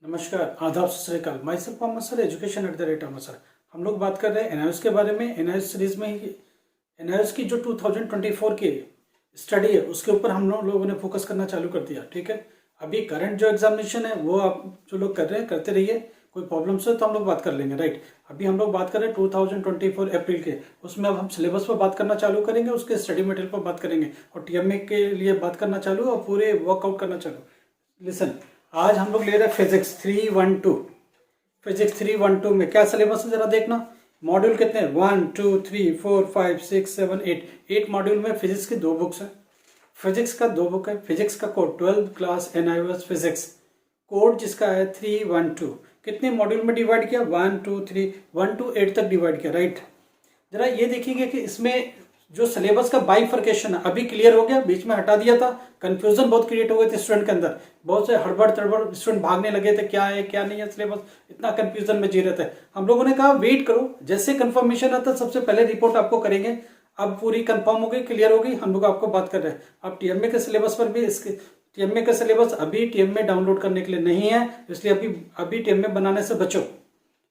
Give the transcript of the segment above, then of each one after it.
नमस्कार, आदाब, सत श्री अकाल। My self Mohammad sir, education at the rate Ahmad sir. हम लोग बात कर रहे हैं एनआईएस के बारे में। एनआईएस सीरीज में ही एनआईएस की जो 2024 की स्टडी है उसके ऊपर हम लोगों ने फोकस करना चालू कर दिया। ठीक है, अभी करंट जो एग्जामिनेशन है वो आप जो लोग कर रहे हैं करते रहिए, कोई प्रॉब्लम्स है तो हम लोग बात कर लेंगे। राइट, अभी हम लोग बात कर रहे हैं 2024 अप्रैल के, उसमें अब हम सिलेबस पर बात करना चालू करेंगे, उसके स्टडी मटेरियल पर बात करेंगे और टीएमए के लिए बात करना चालू और पूरे वर्कआउट करना चालू। लिसन, आज हम लोग ले रहे हैं फिजिक्स 312। फिजिक्स 312 में क्या सिलेबस है जरा देखना। मॉड्यूल कितने हैं? 1 2 3 4 5 6 7 8 मॉड्यूल में फिजिक्स की 2 बुक्स हैं। फिजिक्स का 2 बुक है। फिजिक्स का code 12th class NIS physics code जिसका है 312। कितने मॉड्यूल में डिवाइड किया? 1 2 3 1 to 8 तक डिवाइड किया। राइट, जरा ये देखिए कि इसमें जो सिलेबस का बाइफर्केशन है अभी क्लियर हो गया, बीच में हटा दिया था, कंफ्यूजन बहुत क्रिएट हो गए थे स्टूडेंट के अंदर, बहुत से हड़बड़ तड़बड़ स्टूडेंट भागने लगे थे, क्या है क्या नहीं है सिलेबस, इतना कंफ्यूजन में जी रहे थे। हम लोगों ने कहा वेट करो, जैसे कंफर्मेशन आता है सबसे पहले रिपोर्ट आपको करेंगे। अब पूरी कंफर्म हो गई, क्लियर हो गई, हम लोग आपको बात कर रहे हैं। अब टीएमए के सिलेबस पर भी इसके टीएमए का सिलेबस अभी टीएमए डाउनलोड करने के लिए नहीं है, इसलिए अभी टीएमए बनाने से बचो।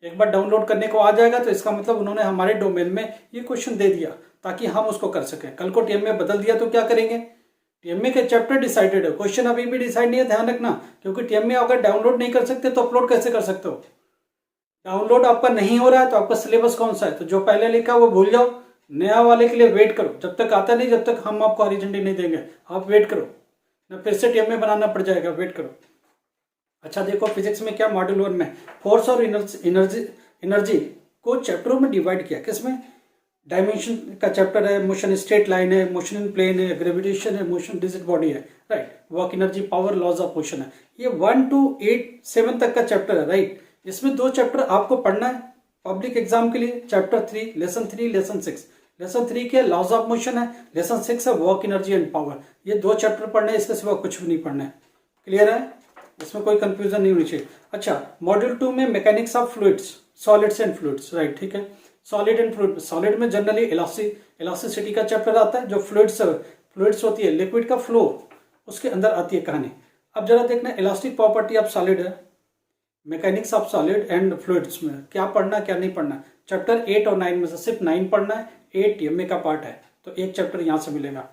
एक बार डाउनलोड करने को आ जाएगा तो इसका मतलब उन्होंने हमारे डोमेन में ये क्वेश्चन दे दिया ताकि हम उसको कर सकें। कल को टीएमए बदल दिया तो क्या करेंगे? टीएमए के चैप्टर डिसाइडेड है, क्वेश्चन अभी भी डिसाइड नहीं है, ध्यान रखना। क्योंकि टीएमए अगर डाउनलोड नहीं कर सकते तो अपलोड कैसे कर सकते हो? डाउनलोड आपका नहीं हो रहा है तो आपका सिलेबस कौन सा है? तो जो पहले लिखा वो भूल जाओ, नया वाले के लिए वेट करो। जब तक आता नहीं, जब तक हम आपको हरी झंडी नहीं देंगे, आप वेट करो ना, फिर से टीएमए बनाना पड़ जाएगा, वेट करो। अच्छा देखो, फिजिक्स में क्या मॉड्यूल 1 में फोर्स और एनर्जी को चैप्टरों में डिवाइड किया। किसमें? डायमेंशन का चैप्टर है, मोशन स्ट्रेट लाइन है, मोशन इन प्लेन है, ग्रेविटेशन है, मोशन डिजिट बॉडी है। Right, work energy, power, laws of motion है। ये 1 to 8 7 तक का चैप्टर है। राइट, इसमें 2 चैप्टर आपको पढ़ना है पब्लिक एग्जाम के लिए। Chapter 3 lesson 3 lesson 6। लेसन 3 के लॉज ऑफ मोशन है, लेसन 6 है वर्क एनर्जी एंड पावर। ये 2 चैप्टर पढ़ने हैं, इसके सिवा कुछ भी नहीं पढ़ना है। क्लियर है? इसमें कोई कंफ्यूजन नहीं होनी चाहिए। अच्छा, मॉड्यूल 2 में mechanics of fluids, solids and fluids. Right, ठीक है, सॉलिड एंड फ्लूइड। सॉलिड में जनरली इलास्टिसिटी का चैप्टर आता है। जो फ्लूइड्स होती है, लिक्विड का फ्लो, उसके अंदर आती है कहानी। अब जरा देखना, इलास्टिक प्रॉपर्टी ऑफ सॉलिड है, mechanics of solid and fluids में क्या पढ़ना क्या नहीं पढ़ना। चैप्टर 8 और 9 में से सिर्फ 9 पढ़ना है, 8 टीएमए का पार्ट है, तो एक चैप्टर यहाँ से मिलेगा।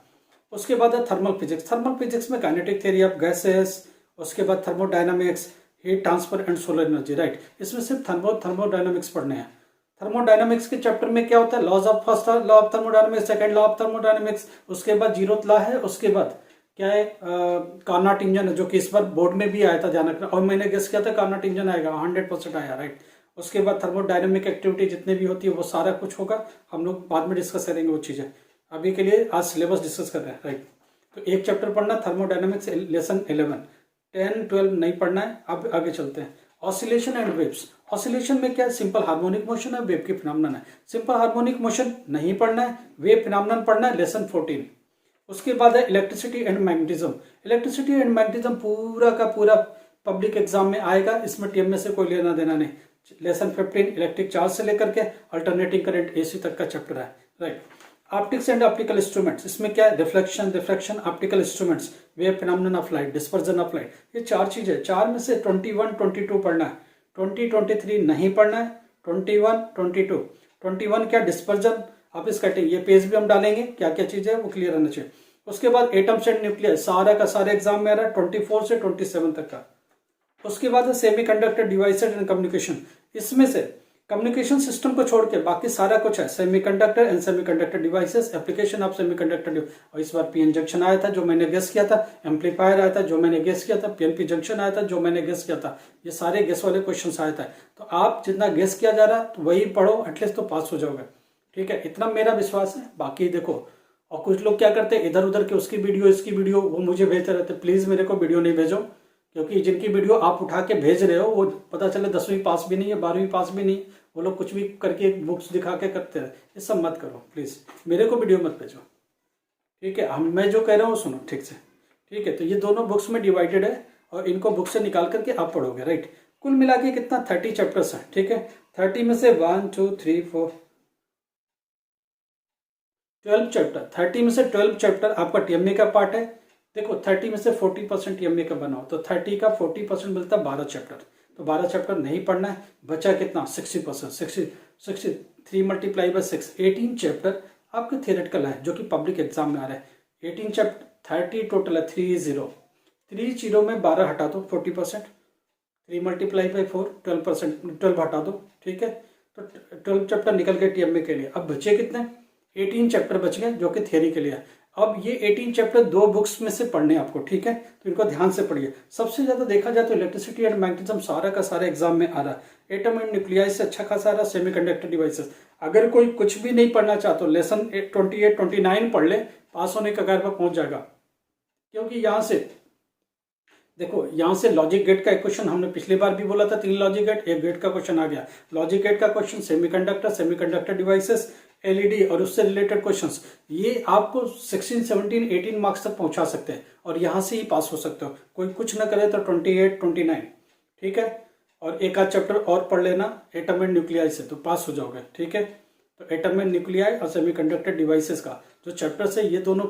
उसके बाद है थर्मल फिजिक्स। थर्मल फिजिक्स में काइनेटिक थ्योरी ऑफ गैसेस, उसके बाद thermodynamics, heat transfer and solar energy. Right, इसमें सिर्फ थर्मोडायनामिक्स पढ़ने हैं। थर्मोडायनामिक्स के चैप्टर में क्या होता है? Laws of first law of thermodynamics, second law of thermodynamics, उसके बाद जीरोथ लॉ है, उसके बाद क्या है? कार्नोट इंजन है, जो कि इस बार बोर्ड में भी आया था, ध्यान रखना। और मैंने गेस किया था कार्नोट इंजन आएगा, 100% आया। राइट, उसके बाद थर्मोडायनामिक एक्टिविटी जितने भी होती है वो सारा कुछ होगा, हम लोग बाद में डिस्कस करेंगे वो चीजें। अभी के लिए आज सिलेबस डिस्कस कर रहे हैं। राइट, तो एक चैप्टर पढ़ना थर्मोडायनामिक्स लेसन 11, 10 12 नहीं पढ़ना है। अब आगे चलते हैं। Oscillation and waves. ऑसिलेशन में क्या है? सिंपल हार्मोनिक मोशन है, वेव की फिनोमेनन है। सिंपल हार्मोनिक मोशन नहीं पढ़ना है, वेव फिनोमेनन पढ़ना है, लेसन 14। उसके बाद है electricity and magnetism. Electricity and magnetism पूरा का पूरा पब्लिक एग्जाम में आएगा, इसमें टीएमए से कोई लेना देना नहीं। लेसन 15 इलेक्ट्रिक चार्ज से लेकर के अल्टरनेटिंग करंट एसी तक का चैप्टर है। Right, optics and optical instruments. इसमें क्या है? Reflection, optical instruments, wave phenomenon of light, dispersion of light. ये 4 चीजें, 4 में से 21 22 पढ़ना है, 20 23 नहीं पढ़ना है, 21 22। 21 क्या? डिस्पर्जन ऑफ स्कैटरिंग, ये पेज भी हम डालेंगे, क्या क्या चीजें वो क्लियर रहना चाहिए। उसके बाद एटम्स एंड न्यूक्लियर, सारा का सारा एग्जाम में आ रहा है, 24 से 27 तक का। उसके बाद है सेमीकंडक्टर डिवाइसेस एंड कम्युनिकेशन। इसमें से कम्युनिकेशन सिस्टम को छोड़ के बाकी सारा कुछ है, semiconductor and semiconductor devices, application of semiconductor. और इस बार पीएन जंक्शन आया था जो मैंने गेस किया था, एम्पलीफायर आया था जो मैंने गेस किया था, पीएनपी जंक्शन आया था जो मैंने गेस किया था। ये सारे गेस वाले क्वेश्चन आया था। तो आप जितना गेस किया जा रहा है तो वही पढ़ो, एटलीस्ट तो पास हो जाओगे। ठीक है, इतना मेरा विश्वास है। बाकी देखो, और कुछ लोग क्या करते हैं, इधर उधर की उसकी वीडियो इसकी वीडियो वो मुझे भेजते रहते। प्लीज मेरे को वीडियो नहीं भेजो, क्योंकि जिनकी वीडियो आप उठा के भेज रहे हो वो पता चले 10वीं पास भी नहीं है, 12वीं पास भी नहीं, वो लोग कुछ भी करके बुक्स दिखा के करते रहे। ये सब मत करो प्लीज, मेरे को वीडियो मत भेजो। ठीक है, मैं जो कह रहा हूँ सुनो ठीक से। ठीक है, तो ये दोनों बुक्स में डिवाइडेड है और इनको बुक से निकाल करके आप पढ़ोगे। राइट, कुल मिला के कितना 30 चैप्टर्स हैं। ठीक है, 30 में से 1 2 3 4 12 चैप्टर, 30 में से 12 चैप्टर आपका टीएमए का पार्ट है। देखो 30 में से 40% टीएमए का बनाओ तो 30 का 40% मिलता है 12 चैप्टर। तो 12 चैप्टर नहीं पढ़ना है। बचा कितना 60%, 63 मल्टीप्लाई बाय 6, 18 चैप्टर आपके थियरेटिकल है जो कि पब्लिक एग्जाम में आ रहा है। 18 चैप्टर 30 टोटल है, 30 में 12 हटा दो 40%, 3 मल्टीप्लाई बाई 4 12%, 12 हटा दो, ठीक है। तो 12 चैप्टर निकल गए टीएमए के लिए। अब बचे कितने 18 चैप्टर बच गए जो कि थियरी के लिए है। अब ये 18 चैप्टर 2 बुक्स में से पढ़ने आपको, ठीक है, तो इनको ध्यान से पढ़िए। सबसे ज्यादा देखा जाए तो इलेक्ट्रिसिटी एंड मैग्नेटिज्म सारा का सारा एग्जाम में आ रहा है। एटम एंड न्यूक्लियाई से अच्छा खासा आ रहा है, सेमीकंडक्टर डिवाइसेस। अगर कोई कुछ भी नहीं पढ़ना चाहता तो लेसन 28 29 पढ़ ले, पास होने के कगार पर पहुंच जाएगा। क्योंकि यहाँ से देखो, यहाँ से लॉजिक गेट का एक क्वेश्चन हमने पिछली बार भी बोला था, 3 लॉजिक गेट, एक गेट का क्वेश्चन आ गया। लॉजिक गेट का क्वेश्चन सेमीकंडक्टर डिवाइसेस, एलईडी और उससे रिलेटेड क्वेश्चंस, ये आपको 16 17 18 मार्क्स तक पहुंचा सकते हैं और यहाँ से ही पास हो सकते हो। कोई कुछ ना करे तो 28 29, ठीक है। और एक आध चैप्टर और पढ़ लेना एटम एंड न्यूक्लियाई से, तो पास हो जाओगे, ठीक है। तो एटम एंड न्यूक्लियाई और सेमीकंडक्टर डिवाइसेस का जो चैप्टर्स है, ये दोनों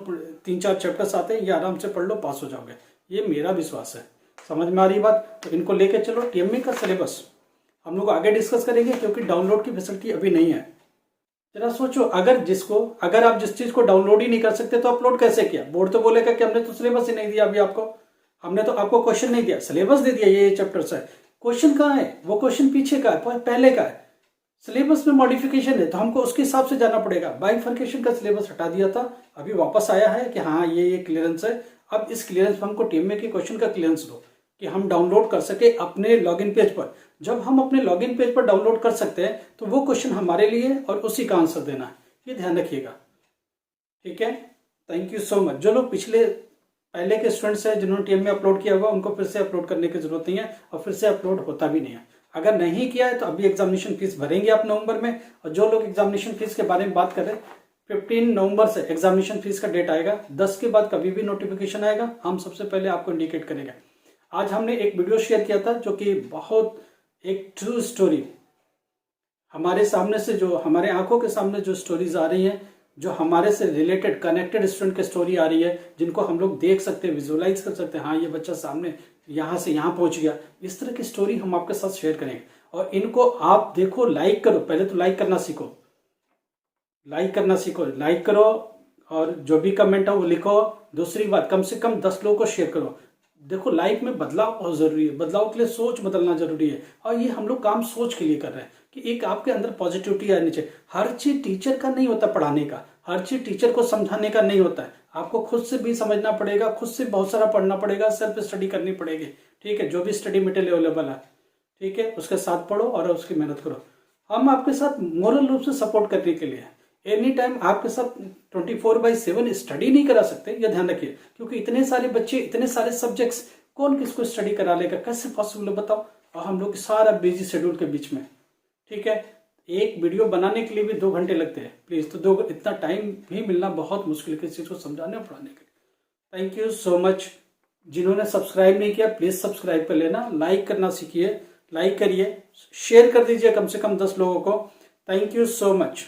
3-4 चैप्टर्स आते हैं, ये आराम से पढ़ लो, पास हो जाओगे, ये मेरा विश्वास है। समझ में आ रही बात? तो इनको लेके चलो। टीएमए का सिलेबस हम लोग आगे डिस्कस करेंगे क्योंकि डाउनलोड की फैसिलिटी अभी नहीं है। जरा सोचो, अगर आप जिस चीज को डाउनलोड ही नहीं कर सकते तो अपलोड कैसे किया? बोर्ड तो बोलेगा कि हमने तो सिलेबस ही नहीं दिया अभी आपको, हमने तो आपको क्वेश्चन नहीं दिया, सिलेबस दे दिया, ये चैप्टर्स है। क्वेश्चन कहाँ है? वो क्वेश्चन पीछे का है, पहले का है। सिलेबस में मॉडिफिकेशन है तो हमको उसके हिसाब से जाना पड़ेगा। बाइफर्केशन का सिलेबस हटा दिया था, अभी वापस आया है कि हाँ ये क्लियरेंस है। अब इस क्लियरेंस में हमको टीएमए के क्वेश्चन का क्लियरेंस दो कि हम डाउनलोड कर सके अपने लॉगिन पेज पर। जब हम अपने लॉगिन पेज पर डाउनलोड कर सकते हैं तो वो क्वेश्चन हमारे लिए और उसी का आंसर देना है, ये ध्यान रखिएगा, ठीक है। Thank you so much. जो लोग पहले के स्टूडेंट्स हैं जिन्होंने टीएमए अपलोड किया हुआ, उनको फिर से अपलोड करने की जरूरत नहीं है और फिर से अपलोड होता भी नहीं है। अगर नहीं किया है तो अभी एग्जामिनेशन फीस भरेंगे आप नवंबर में। और जो लोग एग्जामिनेशन फीस के बारे में बात कर रहे हैं, 15 नवंबर से एग्जामिनेशन फीस का डेट आएगा। 10 के बाद कभी भी नोटिफिकेशन आएगा, हम सबसे पहले आपको इंडिकेट करेंगे। आज हमने एक वीडियो शेयर किया था जो कि बहुत एक ट्रू स्टोरी, हमारे सामने से जो हमारे आंखों के सामने जो स्टोरीज आ रही हैं, जो हमारे से रिलेटेड कनेक्टेड स्टूडेंट की स्टोरी आ रही है, जिनको हम लोग देख सकते हैं, विजुअलाइज कर सकते हैं, हाँ ये बच्चा सामने यहाँ से यहाँ पहुंच गया, इस तरह की स्टोरी हम आपके साथ शेयर करेंगे। और इनको आप देखो, लाइक करो, पहले तो लाइक करना सीखो, लाइक करो और जो भी कमेंट है वो लिखो। दूसरी बात, कम से कम 10 लोगों को शेयर करो। देखो, लाइफ में बदलाव बहुत जरूरी है, बदलाव के लिए सोच बदलना जरूरी है। और ये हम लोग काम सोच के लिए कर रहे हैं कि एक आपके अंदर पॉजिटिविटी आनी चाहिए। हर चीज टीचर का नहीं होता पढ़ाने का, हर चीज टीचर को समझाने का नहीं होता है। आपको खुद से भी समझना पड़ेगा, खुद से बहुत सारा पढ़ना पड़ेगा, सेल्फ स्टडी करनी पड़ेगी, ठीक है। जो भी स्टडी मटेरियल अवेलेबल है, ठीक है, उसके साथ पढ़ो और उसकी मेहनत करो। हम आपके साथ मोरल रूप से सपोर्ट करने के लिए एनी टाइम आपके साथ 24/7 स्टडी नहीं करा सकते, यह ध्यान रखिए। क्योंकि इतने सारे बच्चे, इतने सारे सब्जेक्ट्स, कौन किसको स्टडी करा लेगा, कैसे पॉसिबल है बताओ। और हम लोग सारा बिजी शेड्यूल के बीच में, ठीक है, एक वीडियो बनाने के लिए भी 2 घंटे लगते हैं। प्लीज, तो इतना टाइम भी मिलना बहुत मुश्किल है किसी चीज को समझाने और पढ़ाने के लिए। Thank you so much. जिन्होंने सब्सक्राइब नहीं किया प्लीज सब्सक्राइब कर लेना, लाइक करना सीखिए, लाइक करिए, शेयर कर दीजिए कम से कम 10 लोगों को। Thank you so much.